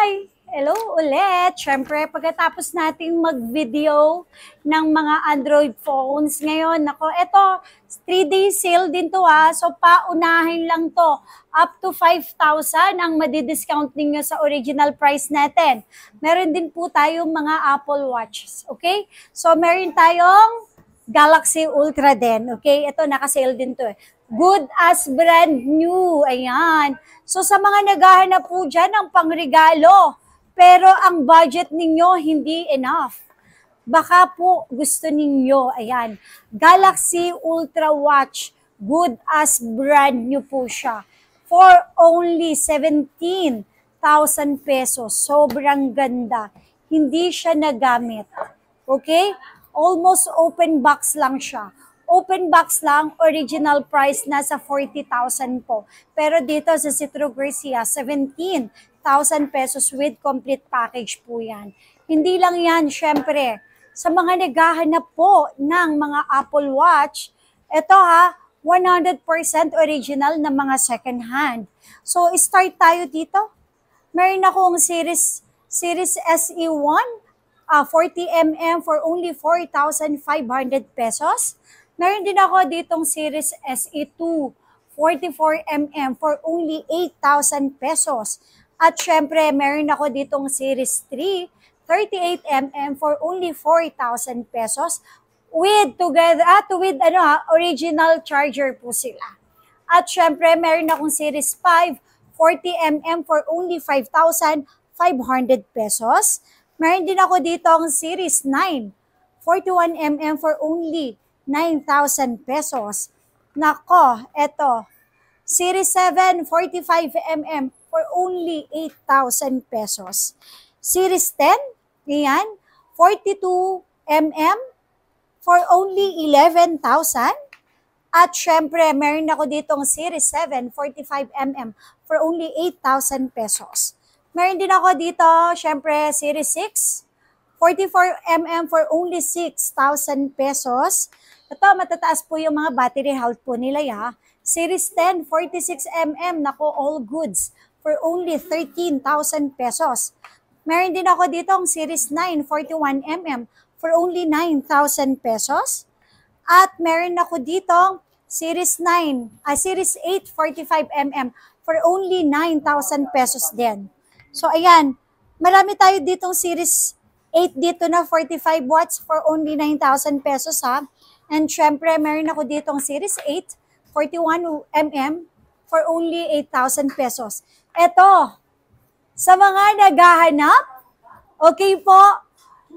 Hi! Hello ulit! Siyempre, pagkatapos nating mag-video ng mga Android phones ngayon, nako, eto, 3-day sale din to So, paunahin lang to. Up to 5,000 ang madidiscount ninyo sa original price natin. Meron din po tayong mga Apple Watches, okay? So, meron tayong Galaxy Ultra din, okay? Ito, naka-sale din to Good as brand new. Ayan. So sa mga naghahanap po dyan ng pangregalo, pero ang budget ninyo hindi enough. Baka po gusto ninyo, ayan, Galaxy Ultra Watch, good as brand new po siya. For only 17,000 pesos. Sobrang ganda. Hindi siya nagamit. Okay? Almost open box lang siya. Open box lang, original price nasa 40,000 po. Pero dito sa Citro Garcia, 17,000 pesos with complete package po yan. Hindi lang yan, syempre, sa mga naghahanap po ng mga Apple Watch, ito 100% original na mga second hand. So, start tayo dito. Meron akong Series SE1, 40mm for only 4,500 pesos. Meron din ako ditong Series SE2, 44mm for only 8,000 pesos. At syempre, meron ako ditong Series 3, 38mm for only 4,000 pesos. With original charger po sila. At syempre, meron akong Series 5, 40mm for only 5,500 pesos. Meron din ako dito ang Series 9, 41mm for only 9,000 pesos. Nako, eto. Series 7, 45mm for only 8,000 pesos. Series 10, yan, 42mm for only 11,000. At syempre, meron ako ditong Series 7, 45mm for only 8,000 pesos. Meron din ako dito, syempre, Series 6, 44mm for only 6,000 pesos. Ito, matataas po yung mga battery health po nila Series 10, 46mm, nako, all goods for only 13,000 pesos. Meron din ako dito ang Series 9, 41mm for only 9,000 pesos. At meron ako dito Series 8, 45mm for only 9,000 pesos din. So, ayan, marami tayo ditong Series 8 dito na 45 watts for only 9,000 pesos And syempre, meron ako ditong Series 8, 41mm for only 8,000 pesos. Ito, sa mga naghahanap, okay po,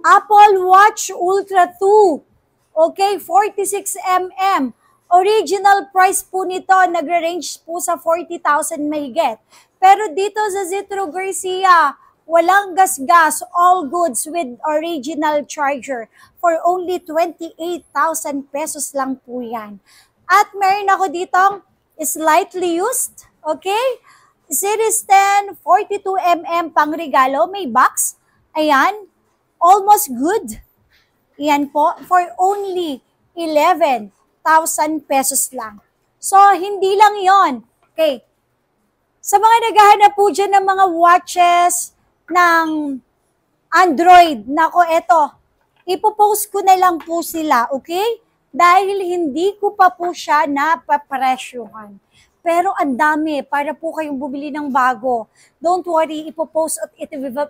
Apple Watch Ultra 2, okay, 46mm. Original price po nito, nagre-range po sa 40,000 mahigit. Pero dito sa Citro Garcia, walang gasgas, all goods with original charger for only 28,000 pesos lang po yan. At meron ako ditong slightly used, okay? Series 10, 42mm pang regalo, may box. Ayan, almost good. Yan po, for only 11,000 pesos lang. So, hindi lang yon. Okay. Sa mga naghahanap po dyan ng mga watches, ng Android, nako eto, ipopost ko na lang po sila, okay? Dahil hindi ko pa po siya napapresyuhan. Pero ang dami, para po kayong bumili ng bago. Don't worry, ipopost at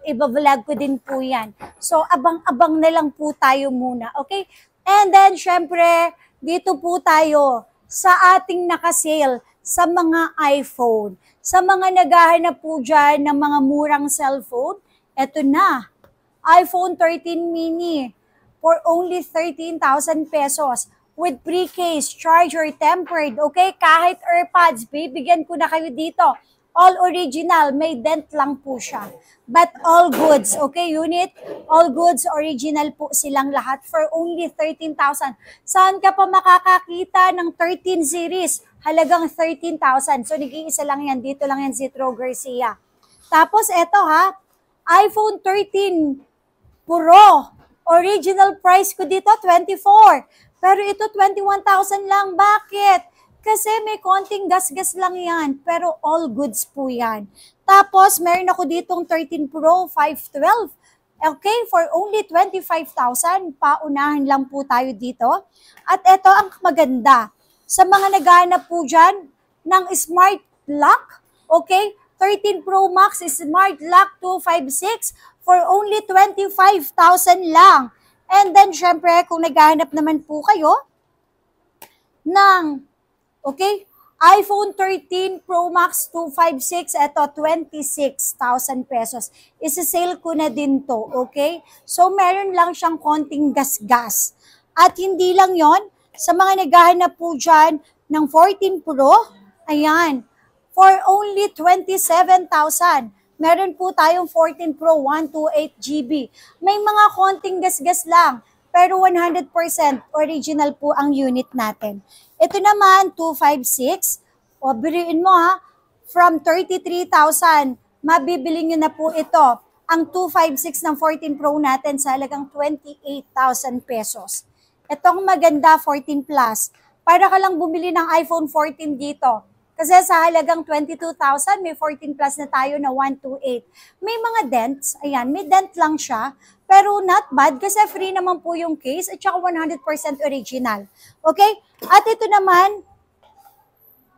i-vlog ko din po yan. So, abang-abang na lang po tayo muna, okay? And then, syempre, dito po tayo sa ating nakasale sa mga iPhone. Sa mga naghahanap po dyan ng mga murang cellphone, eto na, iPhone 13 mini for only 13,000 pesos with pre-case, charger, tempered, okay? Kahit AirPods, bibigyan ko na kayo dito. All original, may dent lang po siya. But all goods, okay unit? All goods, original po silang lahat for only 13,000. Saan ka pa makakakita ng 13 series? Halagang 13,000. So, nag-iisa lang yan. Dito lang yan, Citro Garcia. Tapos, eto iPhone 13 Pro. Original price ko dito, 24. Pero ito, 21,000 lang. Bakit? kasi may konting gas-gas lang yan, pero all goods po yan. Tapos, meron ako ditong 13 Pro 512. Okay, for only 25,000, paunahan lang po tayo dito. At ito ang maganda. Sa mga naghahanap po dyan ng smart lock, okay, 13 Pro Max Smart Lock 256 for only 25,000 lang. And then, syempre, kung naghahanap naman po kayo ng, okay, iPhone 13 Pro Max 256, eto 26,000 pesos. Isa-sale ko na din to, okay? So, meron lang siyang konting gas-gas. At hindi lang yon, sa mga naghahanap po dyan ng 14 Pro, ayan, for only 27,000. Meron po tayong 14 Pro 128 GB. May mga konting gas-gas lang, pero 100% original po ang unit natin. Ito naman, 256. O, biriin mo ha, from 33,000, mabibili nyo na po ito. Ang 256 ng 14 Pro natin sa halagang 28,000 pesos. Itong maganda, 14 Plus. Para ka lang bumili ng iPhone 14 dito. Kasi sa halagang 22,000, may 14 Plus na tayo na 128. May mga dents, ayan, may dent lang siya. Pero not bad kasi free naman po yung case at saka 100% original. Okay? At ito naman,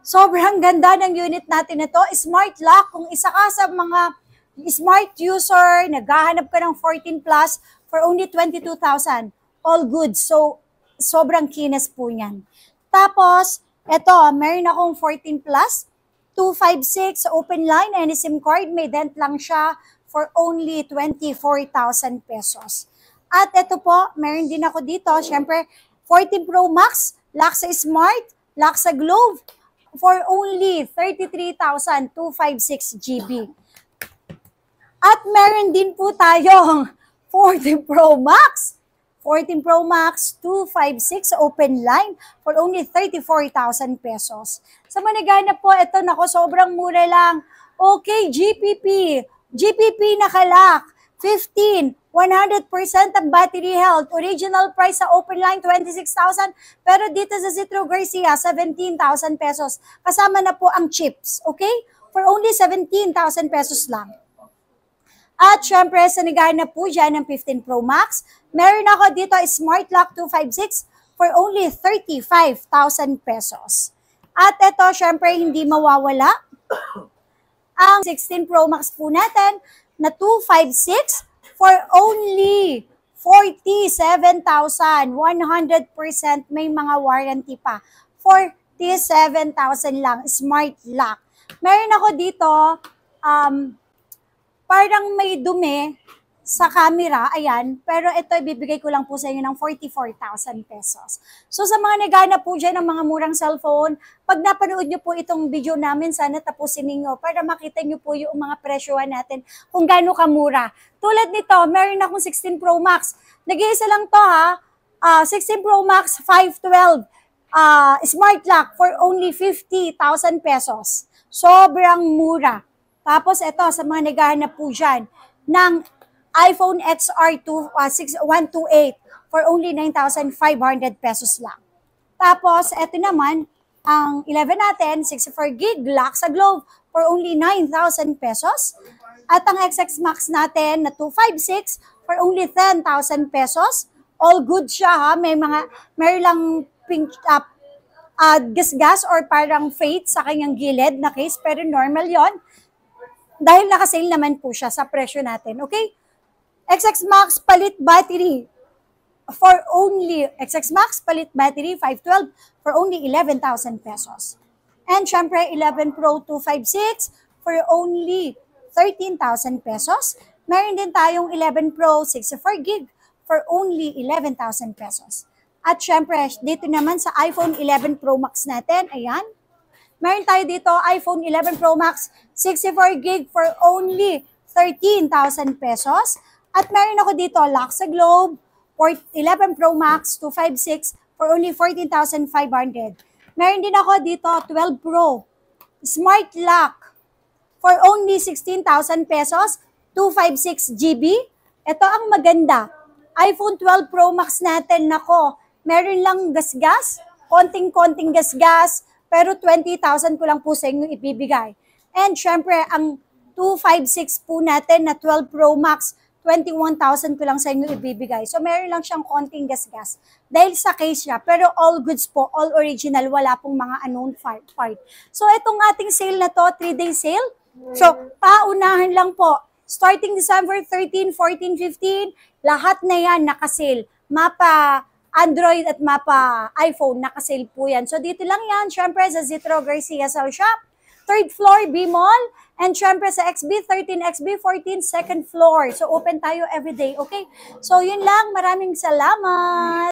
sobrang ganda ng unit natin ito. Smart lock. Kung isa ka sa mga smart user, naghahanap ka ng 14 Plus for only 22,000. All good. So, sobrang kinis po yan. Tapos, eto, meron akong 14 Plus, 256 open line, any SIM card, may dent lang siya for only 24,000 pesos. At ito po, meron din ako dito, syempre, 14 Pro Max, lock sa Smart, lock sa Globe, for only 33,256 GB. At meron din po tayong 14 Pro Max, 14 Pro Max 256 open line for only 34,000 pesos. Sa mga naghanap po, ito nako, sobrang mura lang. Okay, GPP nakalock, 15, 100% ang battery health. Original price sa open line, 26,000. Pero dito sa Citro Garcia, 17,000 pesos. Kasama na po ang chips, okay? For only 17,000 pesos lang. At syempre, sa naghahanap po dyan ng 15 Pro Max, meron ako dito Smart Lock 256 for only 35,000 pesos. At ito, syempre, hindi mawawala ang 16 Pro Max po natin na 256 for only 47,000. 100% may mga warranty pa. 47,000 lang, Smart Lock. Meron ako dito, parang may dumi sa camera, ayan, pero ito ibibigay ko lang po sa inyo ng 44,000 pesos. So sa mga naghanap po dyan ng mga murang cellphone, pag napanood nyo po itong video namin, sana tapusin ninyo para makita nyo po yung mga presyohan natin kung gaano kamura. Tulad nito, meron akong 16 Pro Max. Nag-iisa lang to ha, 16 Pro Max 512 Smart Lock for only 50,000 pesos. Sobrang mura. Tapos ito, sa mga naghahanap po dyan ng iPhone XR 128 for only 9,500 pesos lang. Tapos, ito naman, ang 11 natin, 64 gig lock sa Globe for only 9,000 pesos. At ang XX Max natin na 256 for only 10,000 pesos. All good siya ha, may lang pink gas-gas or parang fade sa kanyang gilid na case, pero normal yon. Dahil nakasale naman po siya sa presyo natin, okay? XX Max palit battery for only, XX Max palit battery 512 for only 11,000 pesos. And syempre, 11 Pro 256 for only 13,000 pesos. Meron din tayong 11 Pro 64 gig for only 11,000 pesos. At syempre, dito naman sa iPhone 11 Pro Max natin, ayan, meron tayo dito iPhone 11 Pro Max 64 gig for only 13,000 pesos. At meron ako dito lock sa Globe 11 Pro Max 256 for only 14,500. Meron din ako dito 12 Pro Smart Lock for only 16,000 pesos, 256 GB. Ito ang maganda. iPhone 12 Pro Max natin, nako, meron lang gas-gas, konting-konting gas-gas, pero 20,000 ko lang po sa inyo ibibigay. And syempre, ang 256 po natin na 12 Pro Max, 21,000 ko lang sa inyo ibibigay. So, meron lang siyang konting gas-gas. Dahil sa case niya, pero all goods po, all original, wala pong mga unknown part. So, itong ating sale na to, 3-day sale. So, paunahan lang po. Starting December 13, 14, 15, lahat na yan nakasale. Mapa Android at mapa iPhone, nakasale po yan. So, dito lang yan, syempre, sa Zitro Garcia Cell Shop, 3rd floor, B-Mall, and syempre sa XB 13, XB 14, 2nd floor. So, open tayo everyday, okay? So, yun lang. Maraming salamat!